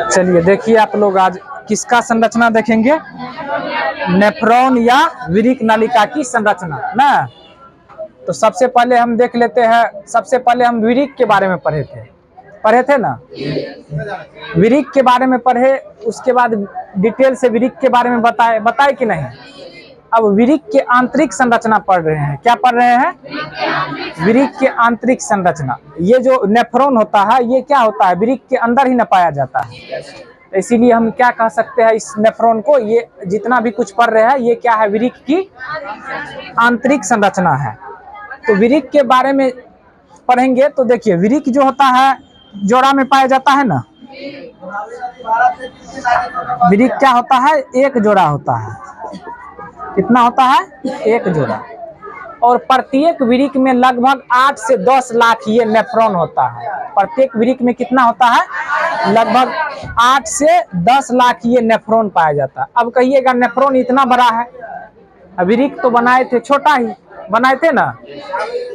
चलिए देखिए आप लोग आज किसका संरचना देखेंगे, नेफ्रॉन या विरिक नलिका की संरचना ना। तो सबसे पहले हम देख लेते हैं, सबसे पहले हम विरिक के बारे में पढ़े थे ना, विरिक के बारे में पढ़े, उसके बाद डिटेल से विरिक के बारे में बताए कि नहीं। अब विरिक के आंतरिक संरचना पढ़ रहे हैं। क्या पढ़ रहे हैं? विरिक के आंतरिक संरचना। ये जो नेफ्रॉन होता है ये क्या होता है, विरिक के अंदर ही न पाया जाता है। इसीलिए हम क्या कह सकते हैं इस नेफ्रॉन को, ये जितना भी कुछ पढ़ रहे हैं ये क्या है, विरिक की आंतरिक संरचना है। तो विरिक के बारे में पढ़ेंगे तो देखिए विरिक जो होता है जोड़ा में पाया जाता है ना। विरिक क्या होता है, एक जोड़ा होता है। कितना होता है? एक जोड़ा। और प्रत्येक विरिक में लगभग 8 से 10 लाख ये नेफ्रॉन होता है। प्रत्येक विरिक में कितना होता है? लगभग 8 से 10 लाख ये नेफ्रॉन पाया जाता है। अब कहिएगा नेफ्रॉन इतना बड़ा है, विरिक तो बनाए थे छोटा ही बनाए थे ना।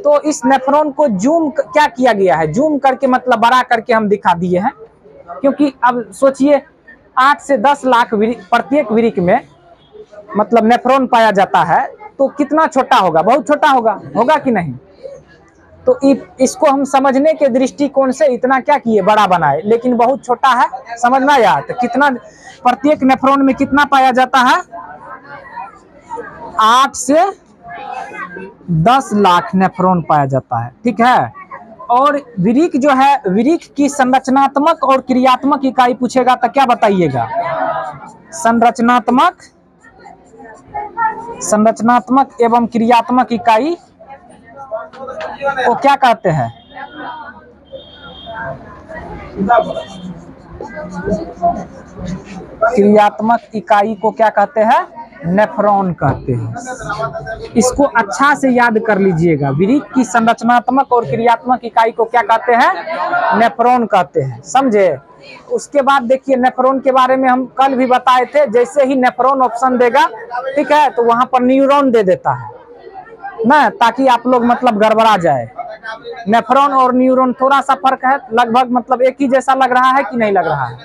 तो इस नेफ्रॉन को जूम क्या किया गया है, जूम करके मतलब बड़ा करके हम दिखा दिए हैं। क्योंकि अब सोचिए 8 से 10 लाख प्रत्येक विरिक में मतलब नेफ्रॉन पाया जाता है, तो कितना छोटा होगा, बहुत छोटा होगा कि नहीं। तो इसको हम समझने के दृष्टिकोण से इतना क्या किए, बड़ा बनाए, लेकिन बहुत छोटा है, समझना यार। तो कितना प्रत्येक नेफ्रॉन में कितना पाया जाता है? 8 से 10 लाख नेफ्रॉन पाया जाता है, ठीक है। और विरिक जो है, विरिक की संरचनात्मक और क्रियात्मक इकाई पूछेगा तो क्या बताइएगा? संरचनात्मक एवं क्रियात्मक इकाई को क्या कहते हैं? क्रियात्मक इकाई को क्या कहते हैं? नेफ्रॉन कहते हैं। इसको अच्छा से याद कर लीजिएगा, विरिक की संरचनात्मक और क्रियात्मक इकाई को क्या कहते हैं? नेफ्रॉन कहते हैं, समझे। उसके बाद देखिए नेफ्रॉन के बारे में हम कल भी बताए थे, जैसे ही नेफ्रॉन ऑप्शन देगा, ठीक है, तो वहां पर न्यूरॉन दे देता है ना, ताकि आप लोग मतलब गड़बड़ा जाए। नेफ्रॉन और न्यूरॉन थोड़ा सा फर्क है, लगभग मतलब एक ही जैसा लग रहा है कि नहीं लग रहा है।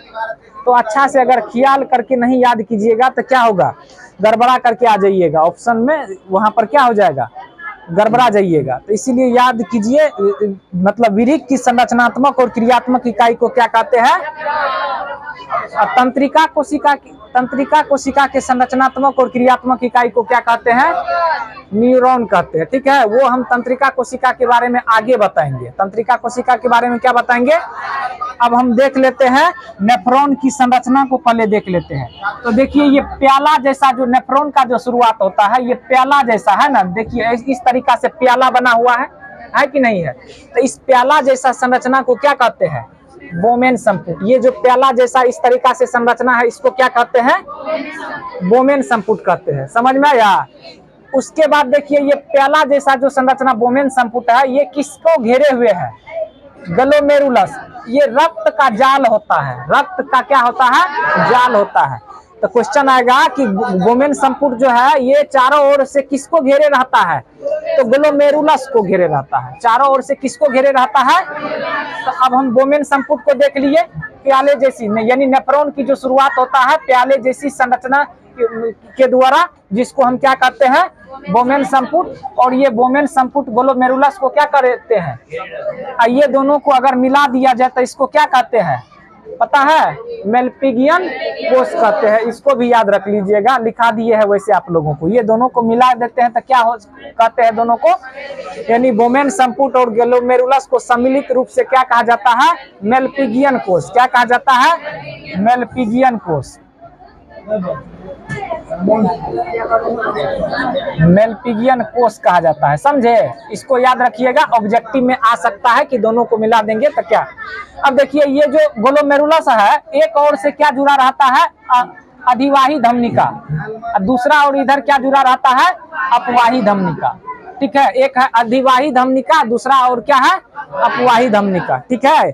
तो अच्छा से अगर ख्याल करके नहीं याद कीजिएगा तो क्या होगा, गड़बड़ा करके आ जाइएगा ऑप्शन में, वहां पर क्या हो जाएगा, गड़बड़ा जाइएगा। तो इसीलिए याद कीजिए, मतलब विरिक की संरचनात्मक और क्रियात्मक इकाई को क्या कहते हैं? तंत्रिका कोशिका के संरचनात्मक और क्रियात्मक इकाई को क्या कहते हैं? न्यूरॉन कहते हैं, ठीक है। वो हम तंत्रिका कोशिका के बारे में आगे बताएंगे। तंत्रिका कोशिका के बारे में क्या बताएंगे? अब हम देख लेते हैं नेफ्रॉन की संरचना को, पहले देख लेते हैं। तो देखिए ये प्याला जैसा जो नेफ्रॉन का जो शुरुआत होता है, ये प्याला जैसा है ना, देखिए इस तरीका से प्याला बना हुआ है कि नहीं है। तो इस प्याला जैसा संरचना को क्या कहते हैं? बोमेन संपुट। ये जो प्याला जैसा इस तरीका से संरचना है, इसको क्या कहते हैं? बोमेन संपुट कहते हैं, समझ में आया। उसके बाद देखिए ये प्याला जैसा जो संरचना बोमेन संपुट है, ये किसको घेरे हुए है? ग्लोमेरुलस। ये रक्त का जाल होता है, रक्त का क्या होता है? जाल होता है। तो क्वेश्चन आएगा कि बोमेन संपुट जो है ये चारों ओर से किसको घेरे रहता है? तो ग्लोमेरुलस को घेरे रहता है। चारों ओर से किसको घेरे रहता है? तो अब हम बोमेन संपुट को देख लिए, प्याले जैसी, यानी नेफ्रॉन की जो शुरुआत होता है प्याले जैसी संरचना के द्वारा, जिसको हम क्या कहते हैं? बोमेन संपुट। और ये बोमेन संपुट ग्लोमेरुलस को क्या करते हैं? ये दोनों को अगर मिला दिया जाए तो इसको क्या कहते हैं, पता है? मेलपिगियन कोष कहते हैं। इसको भी याद रख लीजिएगा, लिखा दिए है वैसे आप लोगों को। ये दोनों को मिला देते हैं तो क्या कहते हैं दोनों को? यानी बोमेन संपुट और ग्लोमेरुलस को सम्मिलित रूप से क्या कहा जाता है? मेलपिगियन कोष। क्या कहा जाता है? मेलपिगियन कोष। मेलपिगियन कोष कहा जाता है, समझे। इसको याद रखिएगा, ऑब्जेक्टिव में आ सकता है कि दोनों को मिला देंगे तो क्या। अब देखिए ये जो ग्लोमेरुलस है, एक और से क्या जुड़ा रहता है? अधिवाही धमनिका। दूसरा और इधर क्या जुड़ा रहता है? अपवाही धमनिका, ठीक है। एक है अधिवाही धमनिका, दूसरा और क्या है? अपवाही धमनिका, ठीक है।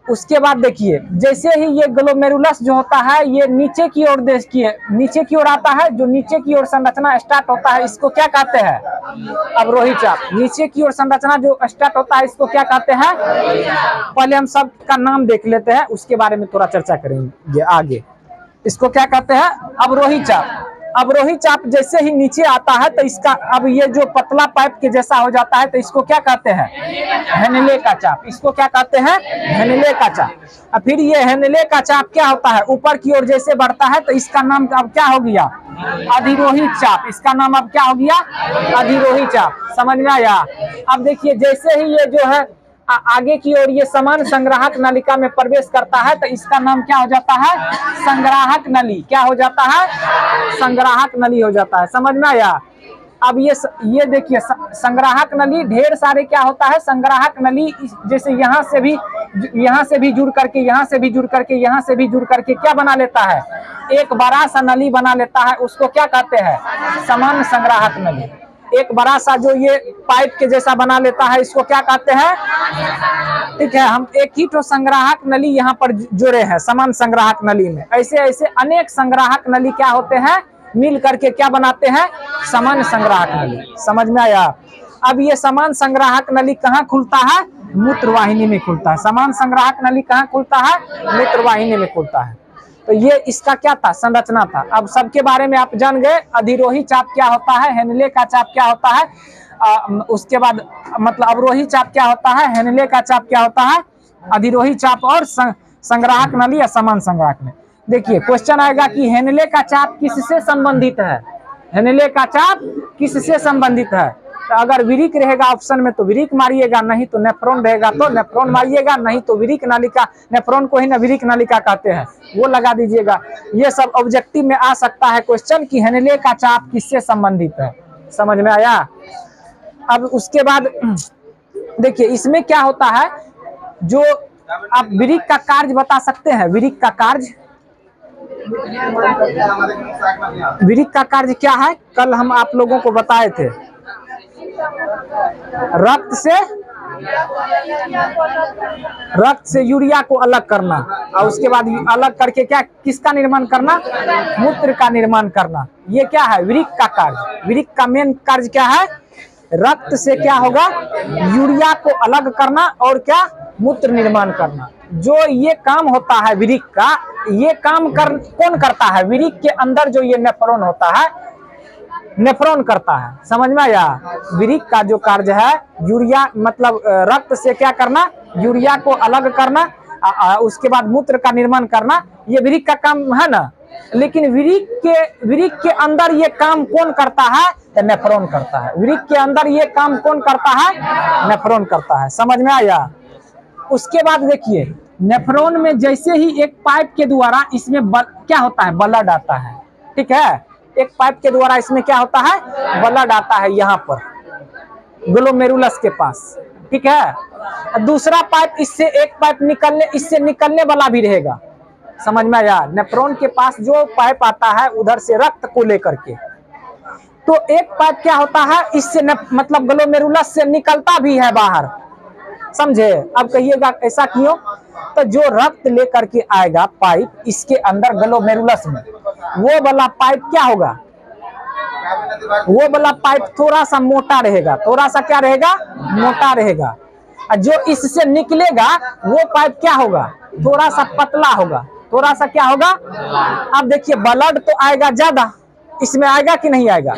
उसके बाद देखिए जैसे ही ये ग्लोमेरुलस जो होता है ये नीचे की ओर देखिए नीचे की ओर आता है, जो नीचे की ओर संरचना स्टार्ट होता है इसको क्या कहते हैं? अवरोही चाप। नीचे की ओर संरचना जो स्टार्ट होता है इसको क्या कहते हैं? पहले हम सब का नाम देख लेते हैं, उसके बारे में थोड़ा चर्चा करेंगे आगे। इसको क्या कहते हैं? अवरोही चाप। अवरोही चाप जैसे ही नीचे आता है तो इसका अब ये जो पतला पाइप के जैसा हो जाता है तो इसको क्या कहते हैं? हेनले का चाप। इसको क्या कहते हैं? हेनले का चाप। और फिर ये हेनले का चाप क्या होता है? ऊपर की ओर जैसे बढ़ता है तो इसका नाम अब क्या हो गया? अधिरोही चाप। इसका नाम अब क्या हो गया? अधिरोही चाप। समझ में आया? अब देखिए जैसे ही ये जो है आगे की ओर ये समान संग्राहक नलिका में प्रवेश करता है तो इसका नाम क्या हो जाता है? संग्राहक नली। क्या हो जाता है? संग्राहक नली हो जाता है। समझ में आया? अब ये देखिए संग्राहक नली ढेर सारे क्या होता है? संग्राहक नली जैसे यहाँ से भी जुड़ करके यहाँ से भी जुड़ करके यहाँ से भी जुड़ करके क्या बना लेता है? एक बड़ा सा नली बना लेता है, उसको क्या कहते हैं? समान संग्राहक नली। एक बड़ा सा जो ये पाइप के जैसा बना लेता है इसको क्या कहते हैं? ठीक है, हम एक ही तो संग्राहक नली यहाँ पर जोड़े हैं समान संग्राहक नली में। ऐसे ऐसे अनेक संग्राहक नली क्या होते हैं? मिल करके क्या बनाते हैं? समान संग्राहक नली। समझ में आया? अब ये समान संग्राहक नली कहाँ खुलता है? मूत्रवाहिनी में खुलता है। समान संग्राहक नली कहाँ खुलता है? मूत्रवाहिनी में खुलता है। तो ये इसका क्या था? संरचना था। अब सबके बारे में आप जान गए। अधिरोही चाप क्या होता है? हेनले का चाप क्या होता है? उसके बाद मतलब अवरोही चाप क्या होता है? हेनले का चाप क्या होता है? अधिरोही चाप और संग्राहक नली या समान संग्राहक नली। देखिए क्वेश्चन आएगा कि हेनले का चाप किससे संबंधित है? हेनले का चाप किससे संबंधित है? तो अगर विरिक रहेगा ऑप्शन में तो विरिक मारिएगा, नहीं तो नेफ्रॉन रहेगा तो नेफ्रॉन मारिएगा, नहीं तो विरिक नालिका। नेफ्रॉन को ही ना विरिक नालिका कहते हैं, वो लगा दीजिएगा। ये सब ऑब्जेक्टिव में आ सकता है क्वेश्चन कि हेनले का चाप किससे संबंधित है। समझ में आया? अब उसके बाद देखिए इसमें क्या होता है, जो आप विरिक का कार्य बता सकते हैं? विरिक का कार्य, विरिक का कार्य क्या है? कल हम आप लोगों को बताए थे। रक्त से यूरिया को अलग करना और उसके बाद अलग करके क्या किसका निर्माण करना? मूत्र का निर्माण करना। ये क्या है? विरिक का कार्य। विरिक का मेन कार्य क्या है? रक्त से क्या होगा? यूरिया को अलग करना और क्या? मूत्र निर्माण करना। जो ये काम होता है विरिक का, ये काम कौन करता है? विरिक के अंदर जो ये नेफ्रॉन होता है, नेफ्रॉन करता है। समझ में आया? विरिक का जो कार्य है यूरिया मतलब रक्त से क्या करना? यूरिया को अलग करना, उसके बाद मूत्र का निर्माण करना, ये विरिक का काम है ना। लेकिन विरिक के अंदर ये काम कौन करता है? तो नेफ्रॉन करता है। विरिक के अंदर ये काम कौन करता है? नेफ्रॉन करता है। समझ में आया? उसके बाद देखिए नेफ्रॉन में जैसे ही एक पाइप के द्वारा इसमें क्या होता है? ब्लड आता है। ठीक है, एक पाइप के द्वारा इसमें क्या होता है? ब्लड आता है यहाँ पर ग्लोमेरुलस के पास। ठीक है, दूसरा पाइप इससे निकलने वाला भी रहेगा। समझ में आया? नेफ्रॉन के पास जो पाइप आता है उधर से रक्त को लेकर के, तो एक पाइप क्या होता है? इससे मतलब ग्लोमेरुलस से निकलता भी है बाहर। समझे? अब कहिएगा ऐसा क्यों? तो जो रक्त लेकर के आएगा पाइप इसके अंदर ग्लोमेरुलस में, वो वाला पाइप क्या होगा? वो वाला पाइप थोड़ा सा मोटा रहेगा। थोड़ा सा क्या रहेगा? मोटा रहेगा। जो इससे निकलेगा वो पाइप क्या होगा? थोड़ा सा पतला होगा। थोड़ा सा क्या होगा? अब देखिए ब्लड तो आएगा ज्यादा, इसमें आएगा कि नहीं आएगा?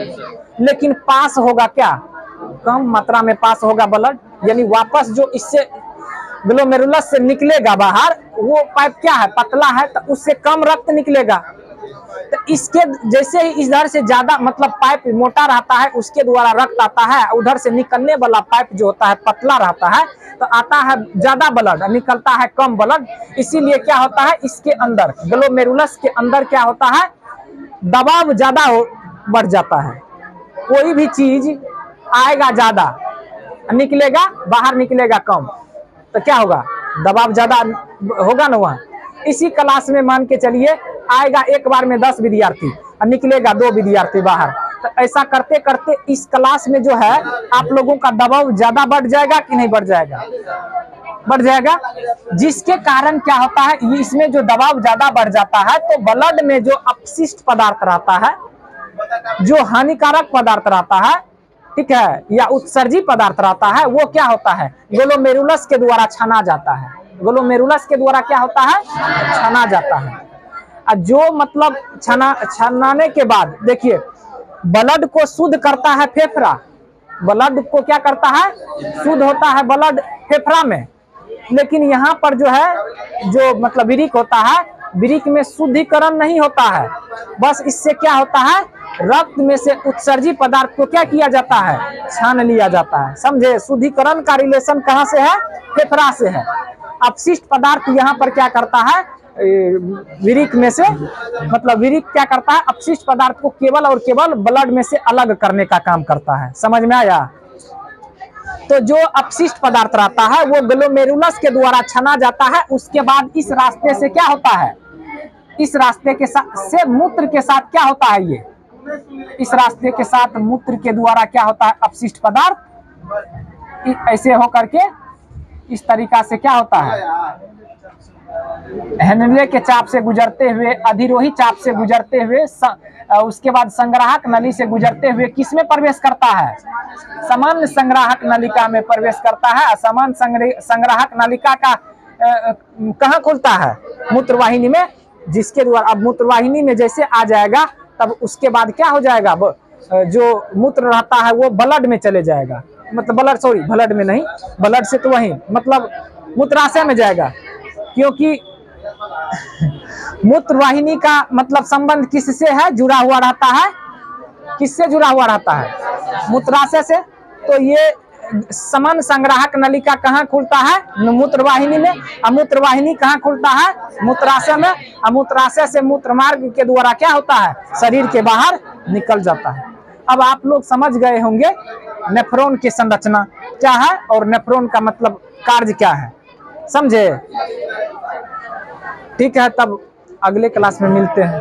लेकिन पास होगा क्या? कम मात्रा में पास होगा ब्लड। यानी वापस जो इससे ग्लोमेरुलस से निकलेगा बाहर, वो पाइप क्या है? पतला है, तो उससे कम रक्त निकलेगा। तो इसके जैसे ही इधर से ज्यादा मतलब पाइप मोटा रहता है, उसके द्वारा रक्त आता है, उधर से निकलने वाला पाइप जो होता है पतला रहता है, तो आता है ज्यादा ब्लड, निकलता है कम ब्लड। इसीलिए क्या होता है? इसके अंदर ग्लोमेरुलस के अंदर क्या होता है? दबाव ज्यादा बढ़ जाता है। कोई भी चीज आएगा ज्यादा, निकलेगा बाहर, निकलेगा कम, तो क्या होगा? दबाव ज्यादा होगा ना वहाँ। इसी क्लास में मान के चलिए आएगा एक बार में 10 विद्यार्थी और निकलेगा 2 विद्यार्थी बाहर, तो ऐसा करते करते इस क्लास में जो है आप लोगों का दबाव ज्यादा बढ़ जाएगा कि नहीं बढ़ जाएगा? बढ़ जाएगा, जिसके कारण क्या होता है, इसमें जो दबाव ज्यादा बढ़ जाता है तो ब्लड में जो अपशिष्ट पदार्थ रहता है, जो हानिकारक पदार्थ रहता है, ठीक है, या उत्सर्जी पदार्थ रहता है, वो क्या होता है, ग्लोमेरुलस के द्वारा छाना जाता है। ग्लोमेरुलस के द्वारा क्या होता है, छाना जाता है। जो मतलब छनाने के बाद देखिए, ब्लड को शुद्ध करता है फेफड़ा, ब्लड को क्या करता है, शुद्ध होता है ब्लड फेफड़ा में। लेकिन यहाँ पर जो है, जो मतलब विरिक होता है, विरिक में शुद्धिकरण नहीं होता है, बस इससे क्या होता है, रक्त में से उत्सर्जी पदार्थ को क्या किया जाता है, छान लिया जाता है। समझे, शुद्धिकरण का रिलेशन कहाँ से है, फेफड़ा से है। अपशिष्ट पदार्थ यहाँ पर क्या करता है, विरिक में से, मतलब विरिक क्या करता है, अपशिष्ट पदार्थ को केवल और केवल ब्लड में से अलग करने का काम करता है। समझ में आया। तो जो अपशिष्ट पदार्थ रहता है वो ग्लोमेरुलस के द्वारा छना जाता है। उसके बाद इस रास्ते से क्या होता है, इस रास्ते के साथ से मूत्र के साथ क्या होता है, ये इस रास्ते के साथ मूत्र के द्वारा क्या होता है, अपशिष्ट पदार्थ ऐसे होकर के इस तरीका से क्या होता है, हेनले के चाप से गुजरते हुए, अधिरोही चाप से गुजरते हुए, उसके बाद संग्राहक नली से गुजरते हुए किस में प्रवेश करता है, सामान्य संग्राहक नलिका में प्रवेश करता है। सामान्य संग्राहक नलिका का कहाँ खुलता है, मूत्रवाहिनी में, जिसके द्वारा अब मूत्रवाहिनी में जैसे आ जाएगा तब उसके बाद क्या हो जाएगा, जो मूत्र रहता है वो ब्लड में चले जाएगा, मतलब ब्लड, सॉरी ब्लड में नहीं, ब्लड से तो वही मतलब मूत्राशय में जाएगा, क्योंकि मूत्रवाहिनी का मतलब संबंध किससे है, जुड़ा हुआ रहता है, किससे जुड़ा हुआ रहता है, मूत्राशय से। तो ये समान संग्राहक नलिका कहाँ खुलता है, मूत्रवाहिनी में। मूत्रवाहिनी कहाँ खुलता है, मूत्राशय में। मूत्राशय से मूत्र मार्ग के द्वारा क्या होता है, शरीर के बाहर निकल जाता है। अब आप लोग समझ गए होंगे नेफ्रॉन की संरचना क्या है और नेफ्रॉन का मतलब कार्य क्या है, समझे। ठीक है, तब अगले क्लास में मिलते हैं।